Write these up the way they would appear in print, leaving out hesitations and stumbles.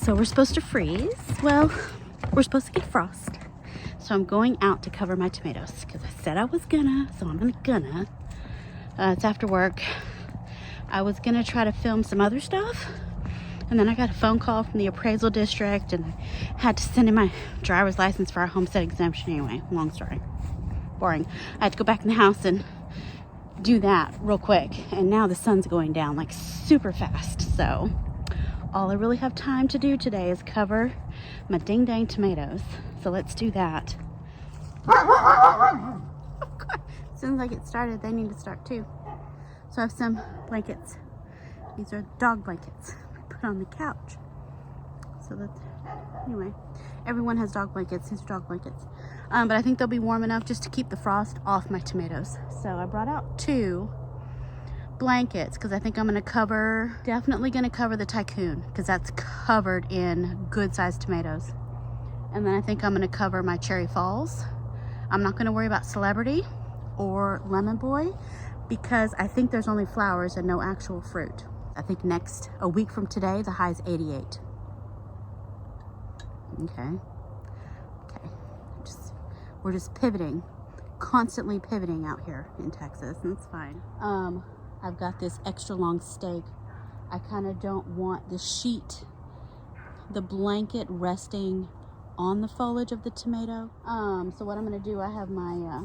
So we're supposed to freeze. Well, we're supposed to get frost. So I'm going out to cover my tomatoes because I said I was gonna, so I'm gonna. It's after work. I was gonna try to film some other stuff, and then I got a phone call from the appraisal district and I had to send in my driver's license for our homestead exemption. Anyway, long story. Boring. I had to go back in the house and do that real quick, and now the sun's going down like super fast, so all I really have time to do today is cover my ding dang tomatoes. So let's do that. As soon as I get started, they need to start too. So I have some blankets. These are dog blankets I put on the couch. So that's, anyway, everyone has dog blankets. These are dog blankets. But I think they'll be warm enough just to keep the frost off my tomatoes. So I brought out 2 blankets because I think I'm definitely gonna cover the Tycoon because that's covered in good sized tomatoes. And then I think I'm gonna cover my Cherry Falls. I'm not gonna worry about Celebrity or Lemon Boy because I think there's only flowers and no actual fruit. I think a week from today, the high is 88. Okay. We're just pivoting, constantly pivoting out here in Texas, and it's fine. I've got this extra long stake. I kind of don't want the blanket resting on the foliage of the tomato. So what I'm gonna do, I have my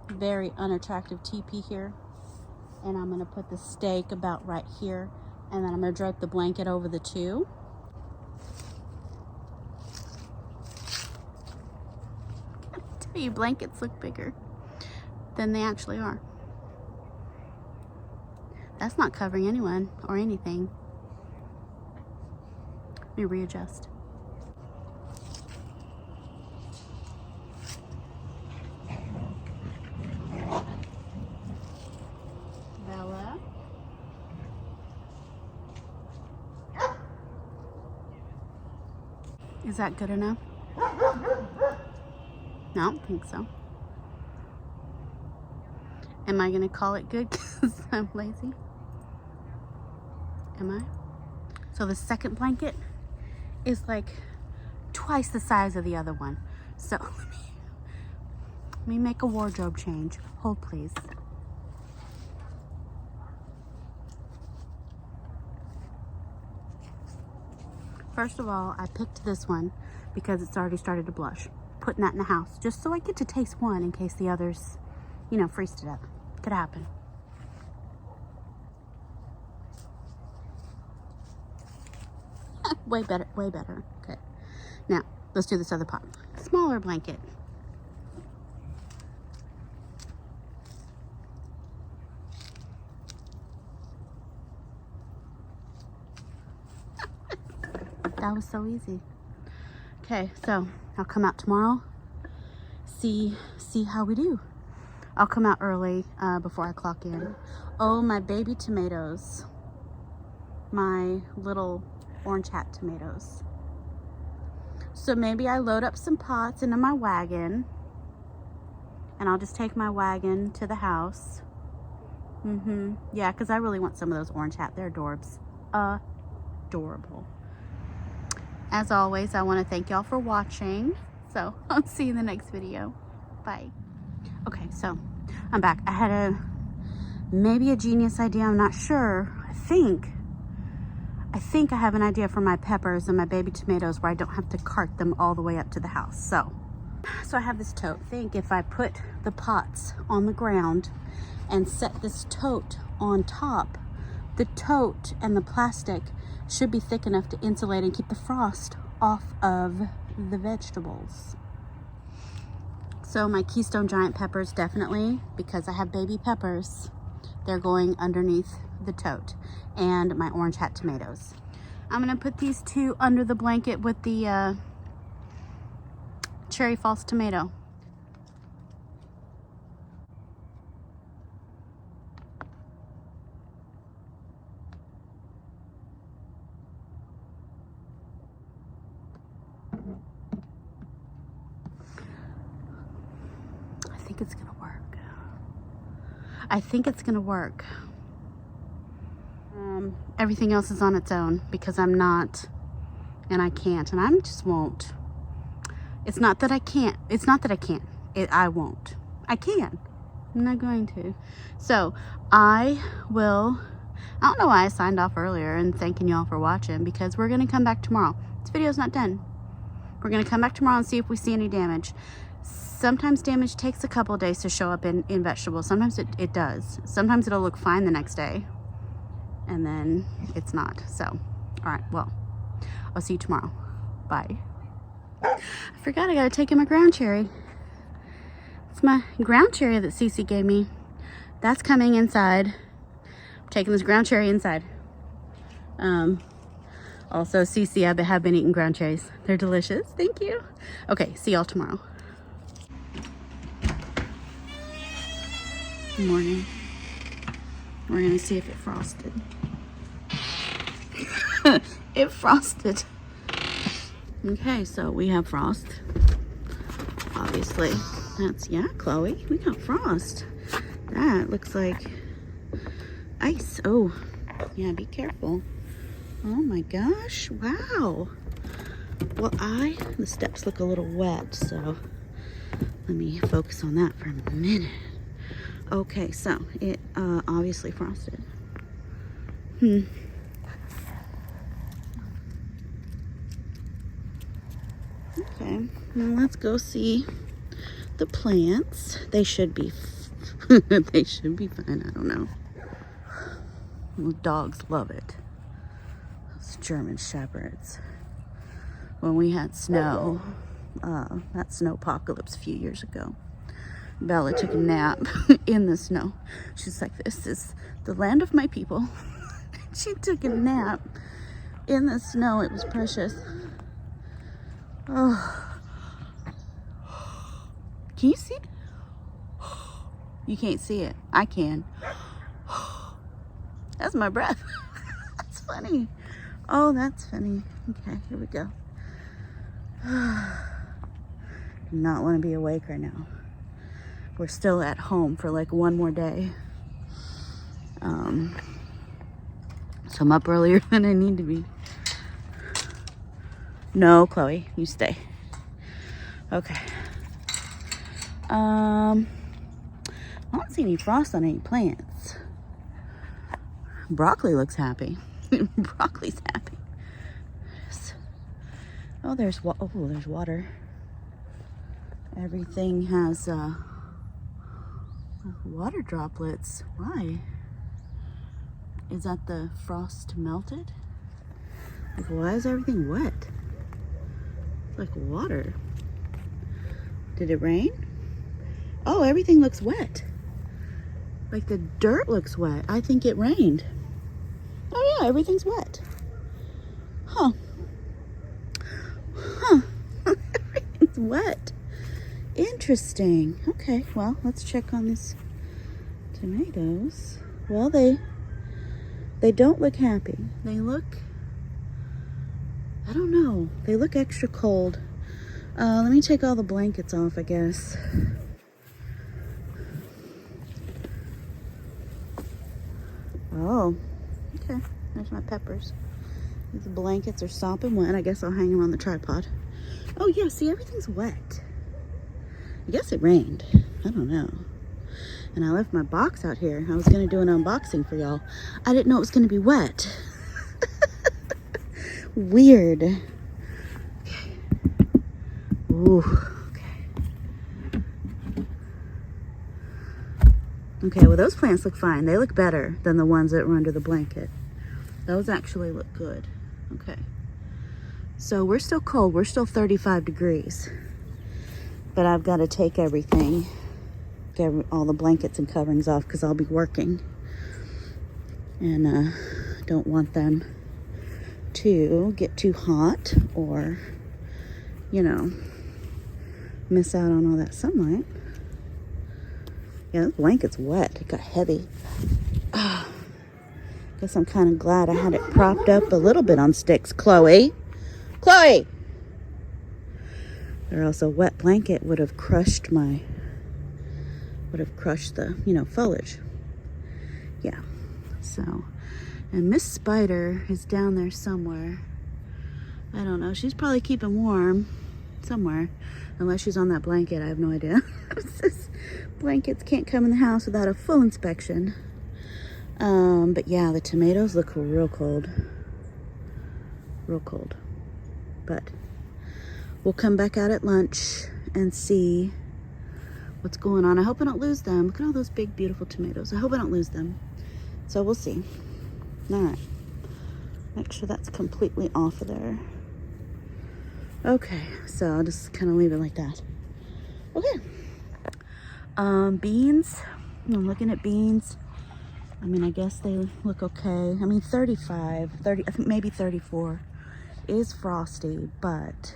very unattractive teepee here, and I'm gonna put the stake about right here, and then I'm gonna drape the blanket over the 2. You blankets look bigger than they actually are. That's not covering anyone or anything. Let me readjust. Bella. Is that good enough? No, I don't think so. Am I gonna call it good because I'm lazy? Am I? So the second blanket is like twice the size of the other one. So let me make a wardrobe change. Hold please. First of all, I picked this one because it's already started to blush. Putting that in the house just so I get to taste one in case the others, you know, freeze to death. Could happen. Way better, way better. Okay. Now, let's do this other pot. Smaller blanket. That was so easy. Okay, so I'll come out tomorrow, see how we do. I'll come out early before I clock in. Oh, my baby tomatoes. My little orange hat tomatoes. So maybe I load up some pots into my wagon and I'll just take my wagon to the house. Yeah, because I really want some of those orange hat. They're adorbs. Adorable. As always, I want to thank y'all for watching. So I'll see you in the next video. Bye. Okay, so I'm back. I had maybe a genius idea. I'm not sure. I think I have an idea for my peppers and my baby tomatoes where I don't have to cart them all the way up to the house. So I have this tote. I think if I put the pots on the ground and set this tote on top, the tote and the plastic should be thick enough to insulate and keep the frost off of the vegetables. So my Keystone Giant peppers, definitely, because I have baby peppers, they're going underneath the tote. And my orange hat tomatoes. I'm gonna put these 2 under the blanket with the Cherry Falls tomato. I think it's gonna work. I think it's gonna work. Everything else is on its own because I'm not and I can't, and I just won't. It's not that I can't. It's not that I can't. I won't. I can. I'm not going to. So I don't know why I signed off earlier and thanking y'all for watching, because we're going to come back tomorrow. This video's not done. We're going to come back tomorrow and see if we see any damage. Sometimes damage takes a couple days to show up in vegetables. Sometimes it does. Sometimes it'll look fine the next day, and then it's not. So, all right, well, I'll see you tomorrow. Bye. I forgot I got to take in my ground cherry. It's my ground cherry that Cece gave me. That's coming inside. I'm taking this ground cherry inside. Also, Cece, I have been eating ground cherries. They're delicious. Thank you. Okay, see y'all tomorrow. Good morning. We're gonna see if it frosted. It frosted. Okay, so we have frost. Obviously, that's, yeah, Chloe, we got frost. That looks like ice. Oh, yeah, be careful. Oh my gosh, wow. Well, the steps look a little wet, so let me focus on that for a minute. Okay, so it obviously frosted. Okay, now let's go see the plants. They should be they should be fine. I don't know. Well, dogs love it. Those German shepherds. When we had snow, that snow apocalypse a few years ago, Bella took a nap in the snow. She's like, this is the land of my people. She took a nap in the snow. It was precious. Oh. Can you see it? You can't see it. I can. That's my breath. That's funny. Oh, that's funny. Okay, here we go. Do not want to be awake right now. We're still at home for like one more day. So I'm up earlier than I need to be. No, Chloe, you stay. Okay. I don't see any frost on any plants. Broccoli looks happy. Broccoli's happy. Oh, there's water. Everything has water droplets. Why? Is that the frost melted? Like, why is everything wet? It's like water. Did it rain? Oh, everything looks wet. Like the dirt looks wet. I think it rained. Oh yeah, everything's wet. Huh. Everything's wet. Interesting. Okay, well, let's check on these tomatoes. Well, they don't look happy. They look, I don't know. They look extra cold. Let me take all the blankets off, I guess. Oh, okay. There's my peppers. These blankets are sopping wet. I guess I'll hang them on the tripod. Oh yeah, see, everything's wet. I guess it rained. I don't know. And I left my box out here. I was going to do an unboxing for y'all. I didn't know it was going to be wet. Weird. Okay. Ooh, okay. Okay, well, those plants look fine. They look better than the ones that were under the blanket. Those actually look good. Okay. So we're still cold. We're still 35 degrees. But I've got to take everything, get all the blankets and coverings off because I'll be working. And don't want them to get too hot or, you know, miss out on all that sunlight. Yeah, this blanket's wet. It got heavy. Guess I'm kind of glad I had it propped up a little bit on sticks. Chloe! Chloe! Or else a wet blanket would have crushed the, foliage. Yeah. So, and Miss Spider is down there somewhere. I don't know. She's probably keeping warm somewhere. Unless she's on that blanket, I have no idea. Blankets can't come in the house without a full inspection. But yeah, the tomatoes look real cold. Real cold. But we'll come back out at lunch and see what's going on. I hope I don't lose them. Look at all those big, beautiful tomatoes. I hope I don't lose them. So we'll see. All right. Make sure that's completely off of there. Okay, so I'll just kind of leave it like that. Okay. Beans. I'm looking at beans. I mean, I guess they look okay. I mean, 35, 30, I think maybe 34 is frosty, but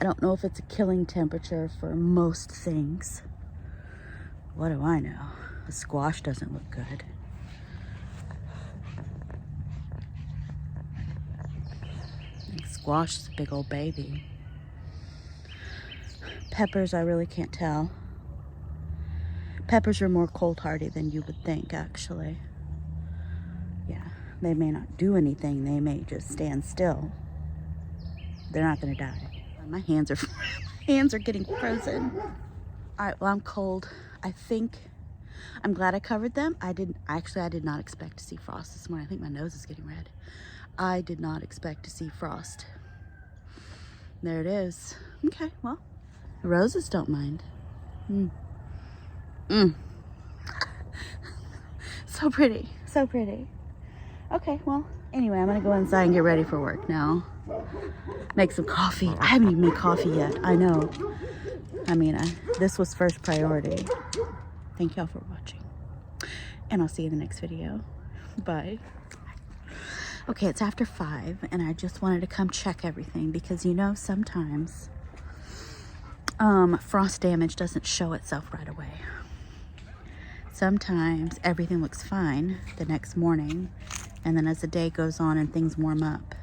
I don't know if it's a killing temperature for most things. What do I know? The squash doesn't look good. Squash is a big old baby. Peppers, I really can't tell. Peppers are more cold hardy than you would think, actually. Yeah, they may not do anything. They may just stand still. They're not gonna die. My hands are my hands are getting frozen. All right, well, I'm cold. I think I'm glad I covered them. I did not expect to see frost this morning. I think my nose is getting red. I did not expect to see frost. There it is. Okay, well, the roses don't mind. So pretty, so pretty. Okay, well, anyway, I'm gonna go inside and get ready for work now. Make some coffee. I haven't even made coffee yet, I know. I mean, this was first priority. Thank y'all for watching. And I'll see you in the next video. Bye. Okay, it's after 5, and I just wanted to come check everything because, you know, sometimes frost damage doesn't show itself right away. Sometimes everything looks fine the next morning, and then as the day goes on and things warm up,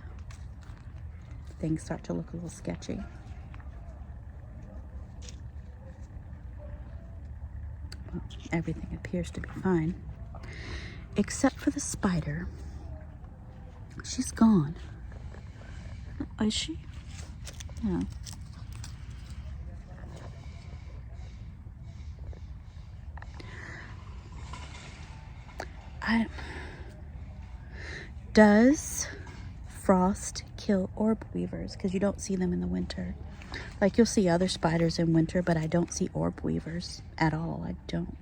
things start to look a little sketchy. Well, everything appears to be fine, except for the spider. She's gone. Is she? Yeah. Does frost kill orb weavers? Because you don't see them in the winter. Like, you'll see other spiders in winter, but I don't see orb weavers at all. I don't.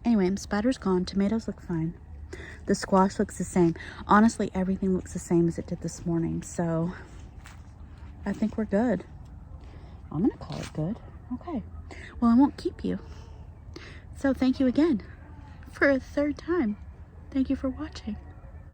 Anyway, the spider's gone. Tomatoes look fine. The squash looks the same. Honestly, everything looks the same as it did this morning. So I think we're good. I'm going to call it good. Okay. Well, I won't keep you. So thank you again for a third time. Thank you for watching.